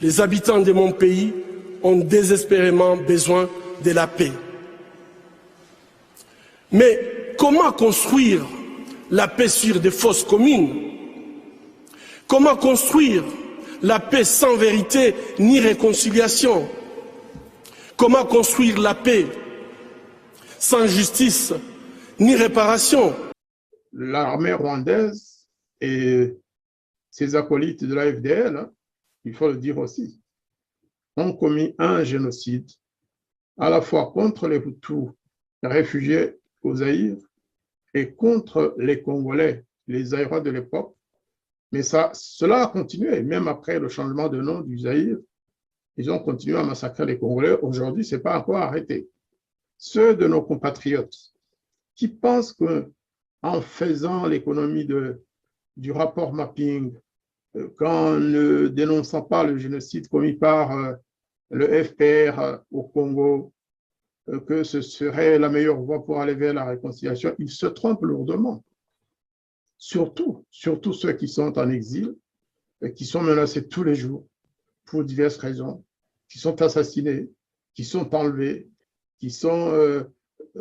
Les habitants de mon pays ont désespérément besoin de la paix. Mais comment construire la paix sur des fausses communes? Comment construire la paix sans vérité ni réconciliation? Comment construire la paix sans justice ni réparation? L'armée rwandaise et ses acolytes de la FDL, il faut le dire aussi, ont commis un génocide à la fois contre les Hutus réfugiés au Zaïre et contre les Congolais, les Zaïrois de l'époque. Mais cela a continué, même après le changement de nom du Zaïre. Ils ont continué à massacrer les Congolais. Aujourd'hui, ce n'est pas encore arrêté. Ceux de nos compatriotes qui pensent qu'en faisant l'économie du rapport mapping, qu'en ne dénonçant pas le génocide commis par le FPR au Congo, que ce serait la meilleure voie pour aller vers la réconciliation, ils se trompent lourdement. Surtout ceux qui sont en exil, et qui sont menacés tous les jours pour diverses raisons, qui sont assassinés, qui sont enlevés, qui sont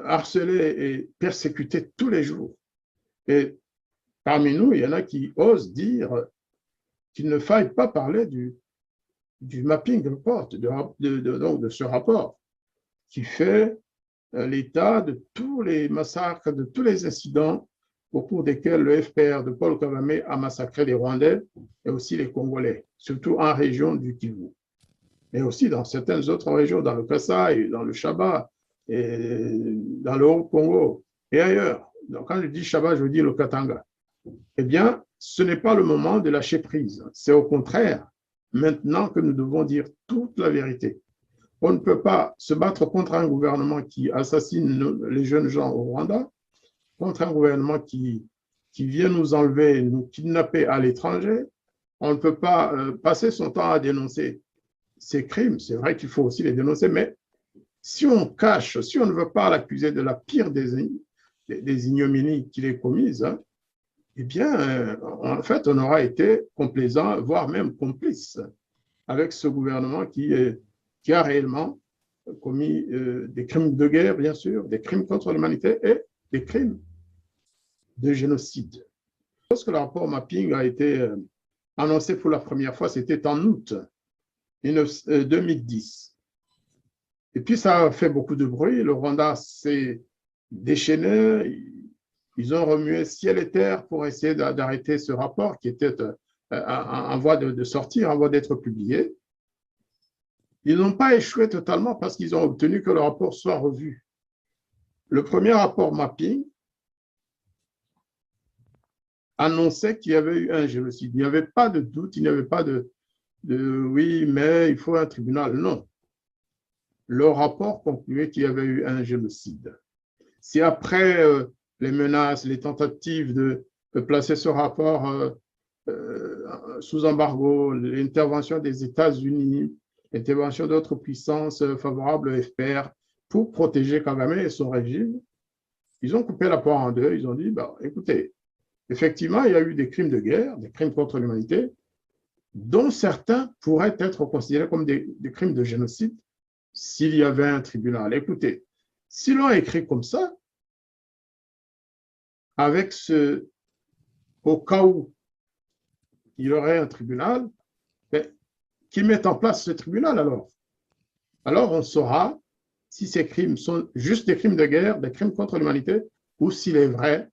harcelés et persécutés tous les jours. Et parmi nous, il y en a qui osent dire qu'il ne faille pas parler du mapping report, donc de ce rapport qui fait l'état de tous les massacres, de tous les incidents au cours desquels le FPR de Paul Kagame a massacré les Rwandais et aussi les Congolais, surtout en région du Kivu, mais aussi dans certaines autres régions, dans le Kasaï, dans le Shaba, et dans le Haut-Congo et ailleurs. Donc, quand je dis Shaba, je dis le Katanga. Eh bien, ce n'est pas le moment de lâcher prise. C'est au contraire maintenant que nous devons dire toute la vérité. On ne peut pas se battre contre un gouvernement qui assassine les jeunes gens au Rwanda, contre un gouvernement qui vient nous enlever, nous kidnapper à l'étranger. On ne peut pas passer son temps à dénoncer ces crimes. C'est vrai qu'il faut aussi les dénoncer, mais si on cache, si on ne veut pas l'accuser de la pire des ignominies qu'il ait commises, hein, eh bien, en fait, on aura été complaisant, voire même complice avec ce gouvernement qui a réellement commis des crimes de guerre, bien sûr, des crimes contre l'humanité et des crimes de génocide. Lorsque le rapport mapping a été annoncé pour la première fois, c'était en août 2010. Et puis, ça a fait beaucoup de bruit. Le Rwanda s'est déchaîné. Ils ont remué ciel et terre pour essayer d'arrêter ce rapport qui était en voie de sortir, en voie d'être publié. Ils n'ont pas échoué totalement parce qu'ils ont obtenu que le rapport soit revu. Le premier rapport mapping annonçait qu'il y avait eu un génocide. Il n'y avait pas de doute, il n'y avait pas de oui, mais il faut un tribunal. Non. Le rapport concluait qu'il y avait eu un génocide. C'est après les menaces, les tentatives de placer ce rapport sous embargo, l'intervention des États-Unis, l'intervention d'autres puissances favorables au FPR pour protéger Kagame et son régime, ils ont coupé la poire en deux. Ils ont dit, bah, écoutez, effectivement, il y a eu des crimes de guerre, des crimes contre l'humanité, dont certains pourraient être considérés comme des crimes de génocide s'il y avait un tribunal. Écoutez, si l'on écrit comme ça, avec au cas où il y aurait un tribunal, ben, qui met en place ce tribunal alors? Alors on saura si ces crimes sont juste des crimes de guerre, des crimes contre l'humanité, ou s'il est vrai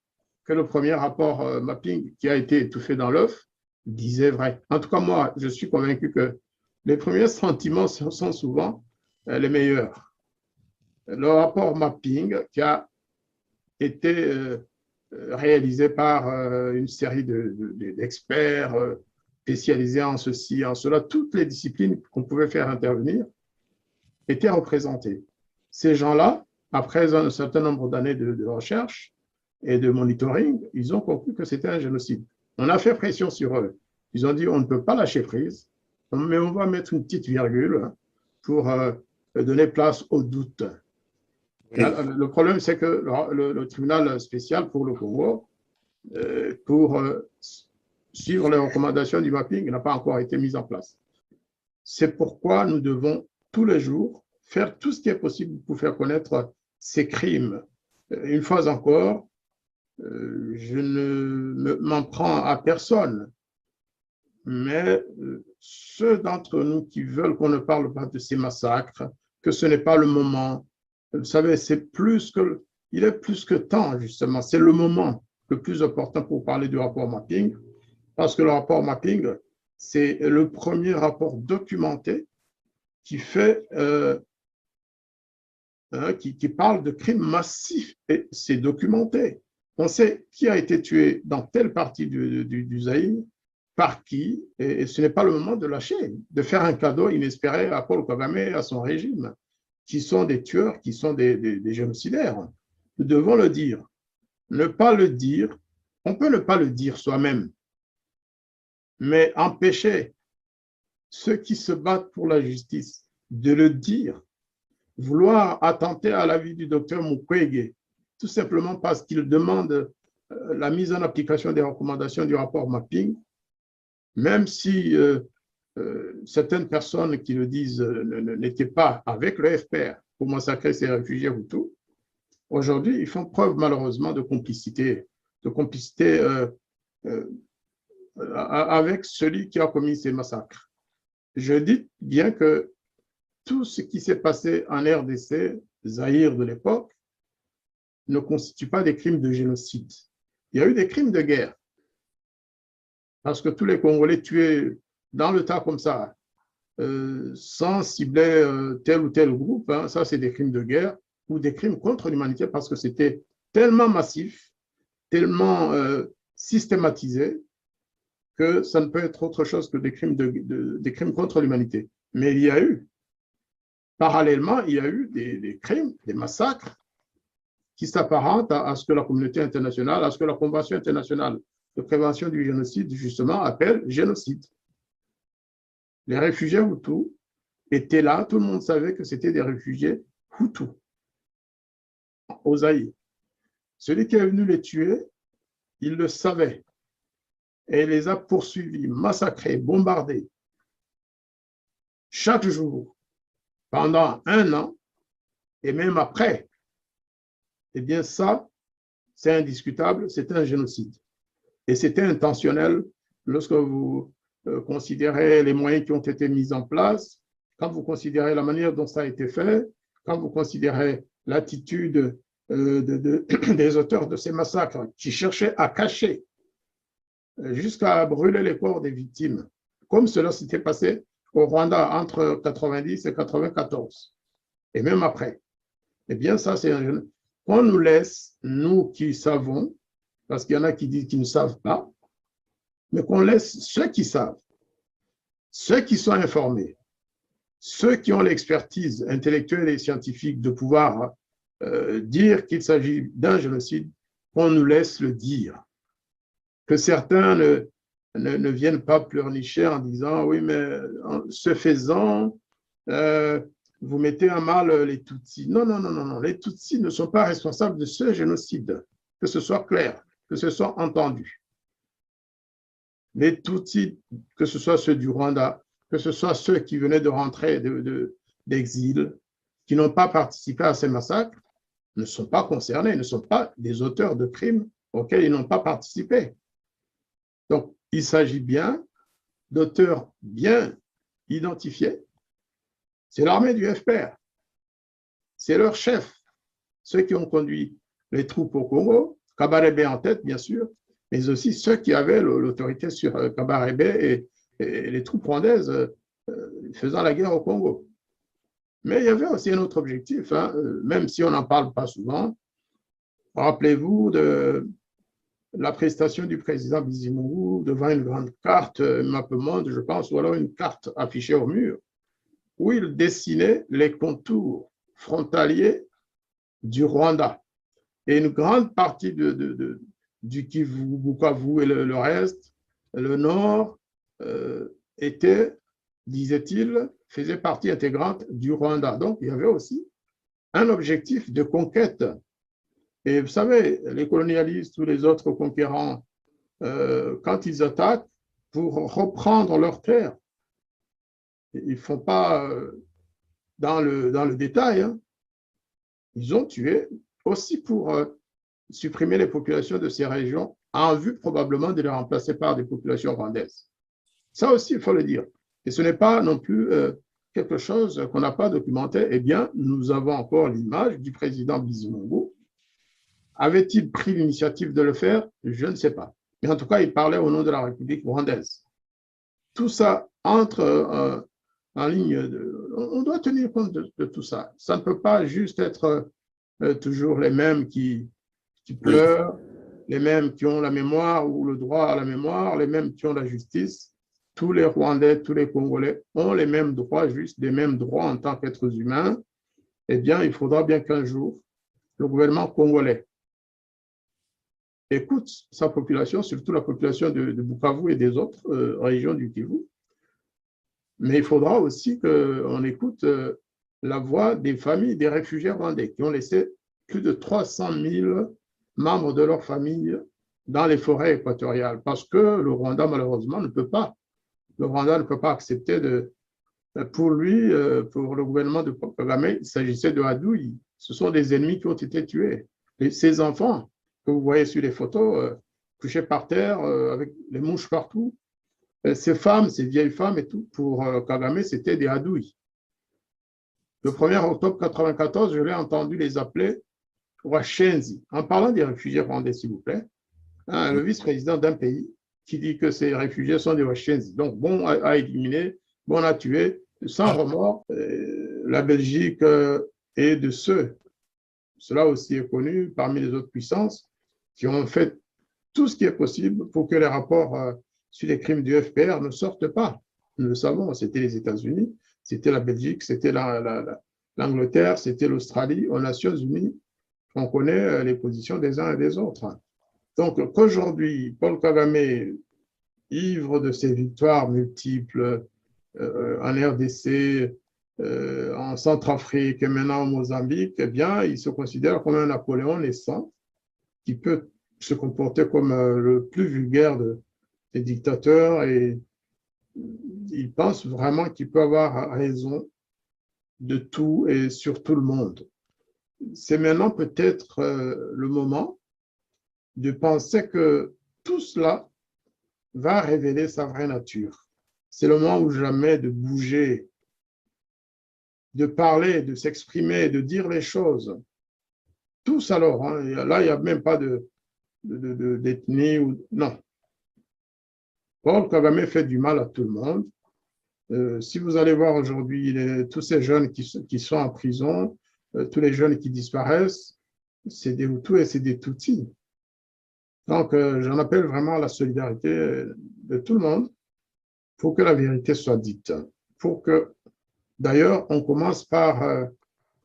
que le premier rapport mapping qui a été étouffé dans l'œuf disait vrai. En tout cas, moi, je suis convaincu que les premiers sentiments sont souvent les meilleurs. Le rapport mapping qui a été réalisé par une série d'experts spécialisés en ceci, en cela, toutes les disciplines qu'on pouvait faire intervenir étaient représentées. Ces gens-là, après un certain nombre d'années de recherche et de monitoring, ils ont conclu que c'était un génocide. On a fait pression sur eux. Ils ont dit on ne peut pas lâcher prise, mais on va mettre une petite virgule pour donner place au doute. Le problème, c'est que le tribunal spécial pour le Congo, pour suivre les recommandations du mapping, n'a pas encore été mis en place. C'est pourquoi nous devons tous les jours faire tout ce qui est possible pour faire connaître ces crimes. Une fois encore, je ne m'en prends à personne, mais ceux d'entre nous qui veulent qu'on ne parle pas de ces massacres, que ce n'est pas le moment, vous savez, il est plus que temps, justement, c'est le moment le plus important pour parler du rapport mapping, parce que le rapport mapping, c'est le premier rapport documenté qui fait, qui parle de crimes massifs, et c'est documenté. On sait qui a été tué dans telle partie du Zaïre, par qui, et ce n'est pas le moment de lâcher, de faire un cadeau inespéré à Paul Kagame et à son régime, qui sont des tueurs, qui sont des génocidaires. Nous devons le dire. Ne pas le dire, on peut ne pas le dire soi-même, mais empêcher ceux qui se battent pour la justice de le dire, vouloir attenter à la vie du docteur Mukwege, tout simplement parce qu'il demande la mise en application des recommandations du rapport mapping, même si certaines personnes qui le disent n'étaient pas avec le FPR pour massacrer ces réfugiés Hutus, aujourd'hui, ils font preuve malheureusement de complicité avec celui qui a commis ces massacres. Je dis bien que tout ce qui s'est passé en RDC, Zaïre de l'époque, ne constitue pas des crimes de génocide. Il y a eu des crimes de guerre. Parce que tous les Congolais tués dans le tas comme ça, sans cibler tel ou tel groupe, hein, ça c'est des crimes de guerre ou des crimes contre l'humanité parce que c'était tellement massif, tellement systématisé que ça ne peut être autre chose que des crimes contre l'humanité. Mais il y a eu, parallèlement, il y a eu des crimes, des massacres qui s'apparentent à ce que la communauté internationale, à ce que la Convention internationale de prévention du génocide, justement, appelle génocide. Les réfugiés Hutus étaient là, tout le monde savait que c'était des réfugiés Hutus au Zaïre. Celui qui est venu les tuer, il le savait. Et il les a poursuivis, massacrés, bombardés, chaque jour, pendant 1 an, et même après. Eh bien, ça, c'est indiscutable, c'est un génocide. Et c'était intentionnel lorsque vous considérez les moyens qui ont été mis en place, quand vous considérez la manière dont ça a été fait, quand vous considérez l'attitude des auteurs de ces massacres qui cherchaient à cacher jusqu'à brûler les corps des victimes, comme cela s'était passé au Rwanda entre 90 et 94, et même après. Eh bien, ça, c'est un... On nous laisse, nous qui savons, parce qu'il y en a qui disent qu'ils ne savent pas, mais qu'on laisse ceux qui savent, ceux qui sont informés, ceux qui ont l'expertise intellectuelle et scientifique de pouvoir dire qu'il s'agit d'un génocide, qu'on nous laisse le dire. Que certains ne viennent pas pleurnicher en disant « oui, mais en ce faisant, vous mettez à mal les Tutsis ». Non, non, non, non, non, les Tutsis ne sont pas responsables de ce génocide, que ce soit clair, que ce soit entendu. Les Tutsis, que ce soit ceux du Rwanda, que ce soit ceux qui venaient de rentrer d'exil, qui n'ont pas participé à ces massacres, ne sont pas concernés, ne sont pas des auteurs de crimes auxquels ils n'ont pas participé. Donc, il s'agit bien d'auteurs bien identifiés. C'est l'armée du FPR. C'est leur chef, ceux qui ont conduit les troupes au Congo, Kabarebe en tête, bien sûr, mais aussi ceux qui avaient l'autorité sur Kabarebe et les troupes rwandaises faisant la guerre au Congo. Mais il y avait aussi un autre objectif, hein, même si on n'en parle pas souvent. Rappelez-vous de la prestation du président Bizimungu devant une grande carte Mappemonde, je pense, ou alors une carte affichée au mur, où il dessinait les contours frontaliers du Rwanda. Et une grande partie du Kivu, Bukavu et le reste, le nord, était, disait-il, faisait partie intégrante du Rwanda. Donc, il y avait aussi un objectif de conquête. Et vous savez, les colonialistes ou les autres conquérants, quand ils attaquent pour reprendre leurs terres, ils ne font pas dans le détail. Hein. Ils ont tué aussi pour supprimer les populations de ces régions en vue probablement de les remplacer par des populations rwandaises. Ça aussi, il faut le dire. Et ce n'est pas non plus quelque chose qu'on n'a pas documenté. Eh bien, nous avons encore l'image du président Bizimungu. Avait-il pris l'initiative de le faire? Je ne sais pas. Mais en tout cas, il parlait au nom de la République rwandaise. Tout ça entre en ligne. On doit tenir compte de tout ça. Ça ne peut pas juste être toujours les mêmes qui pleurent, les mêmes qui ont la mémoire ou le droit à la mémoire, les mêmes qui ont la justice. Tous les Rwandais, tous les Congolais ont les mêmes droits, juste les mêmes droits en tant qu'êtres humains. Eh bien, il faudra bien qu'un jour, le gouvernement congolais écoute sa population, surtout la population de Bukavu et des autres régions du Kivu. Mais il faudra aussi qu'on écoute la voix des familles des réfugiés rwandais qui ont laissé plus de 300 000 membres de leur famille dans les forêts équatoriales parce que le Rwanda, malheureusement, ne peut pas. Le Rwanda ne peut pas accepter pour lui, pour le gouvernement de Kagame, il s'agissait de Hadouille. Ce sont des ennemis qui ont été tués. Et ces enfants que vous voyez sur les photos, couchés par terre, avec les mouches partout, ces femmes, ces vieilles femmes et tout, pour Kagame, c'était des Hadouilles. Le 1er octobre 1994, je l'ai entendu les appeler Washenzi. En parlant des réfugiés rwandais, s'il vous plaît, hein, le vice-président d'un pays qui dit que ces réfugiés sont des Washenzi. Donc, bon à éliminer, bon à tuer, sans remords. La Belgique est de cela aussi est connu parmi les autres puissances, qui ont fait tout ce qui est possible pour que les rapports sur les crimes du FPR ne sortent pas. Nous le savons, c'était les États-Unis, c'était la Belgique, c'était l'Angleterre, c'était l'Australie. Aux Nations Unies, on connaît les positions des uns et des autres. Donc, qu'aujourd'hui, Paul Kagame, ivre de ses victoires multiples en RDC, en Centrafrique et maintenant au Mozambique, eh bien, il se considère comme un Napoléon naissant qui peut se comporter comme le plus vulgaire des dictateurs et il pense vraiment qu'il peut avoir raison de tout et sur tout le monde. C'est maintenant peut-être le moment de penser que tout cela va révéler sa vraie nature. C'est le moment ou jamais de bouger, de parler, de s'exprimer, de dire les choses. Tous alors, hein, là, il n'y a même pas d'ethnie. Non. Paul Kagame fait du mal à tout le monde. Si vous allez voir aujourd'hui tous ces jeunes qui sont en prison, tous les jeunes qui disparaissent, c'est des Hutus et c'est des Tutsis. Donc, j'en appelle vraiment à la solidarité de tout le monde pour que la vérité soit dite. Pour que, d'ailleurs, on commence par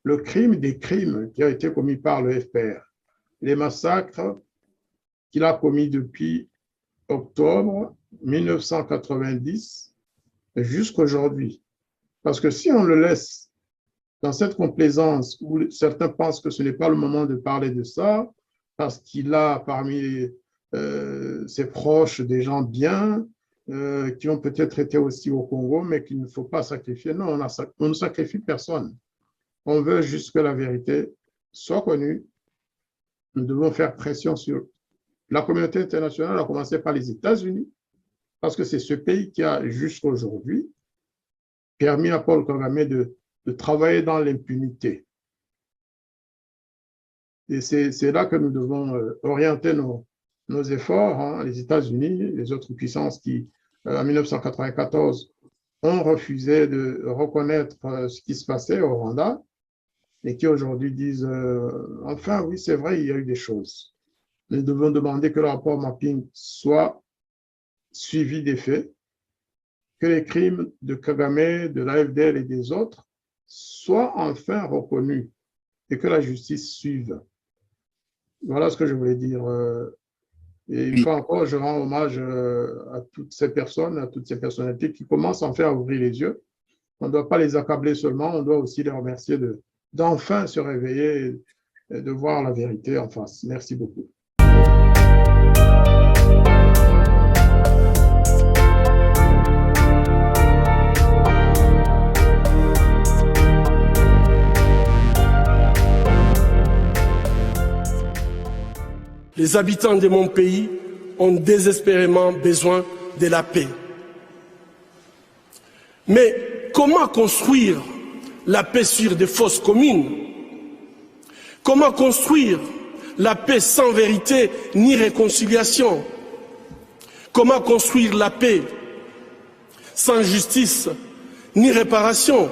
le crime des crimes qui a été commis par le FPR. Les massacres qu'il a commis depuis octobre 1990 jusqu'à aujourd'hui. Parce que si on le laisse dans cette complaisance où certains pensent que ce n'est pas le moment de parler de ça, parce qu'il a parmi ses proches des gens bien, qui ont peut-être été aussi au Congo, mais qu'il ne faut pas sacrifier. Non, on ne sacrifie personne. On veut juste que la vérité soit connue. Nous devons faire pression sur la communauté internationale, à commencer par les États-Unis, parce que c'est ce pays qui a jusqu'à aujourd'hui permis à Paul Kagame de travailler dans l'impunité. Et c'est là que nous devons orienter nos efforts, hein, les États-Unis, les autres puissances qui, en 1994, ont refusé de reconnaître ce qui se passait au Rwanda et qui aujourd'hui disent enfin, oui, c'est vrai, il y a eu des choses. Nous devons demander que le rapport mapping soit suivi des faits, que les crimes de Kagame, de l'AFDL et des autres soient enfin reconnus et que la justice suive. Voilà ce que je voulais dire. Et une fois encore, je rends hommage à toutes ces personnes, à toutes ces personnalités qui commencent enfin à ouvrir les yeux. On ne doit pas les accabler seulement, on doit aussi les remercier d'enfin se réveiller et de voir la vérité en face. Merci beaucoup. Les habitants de mon pays ont désespérément besoin de la paix. Mais comment construire la paix sur des fausses communes? Comment construire la paix sans vérité ni réconciliation? Comment construire la paix sans justice ni réparation?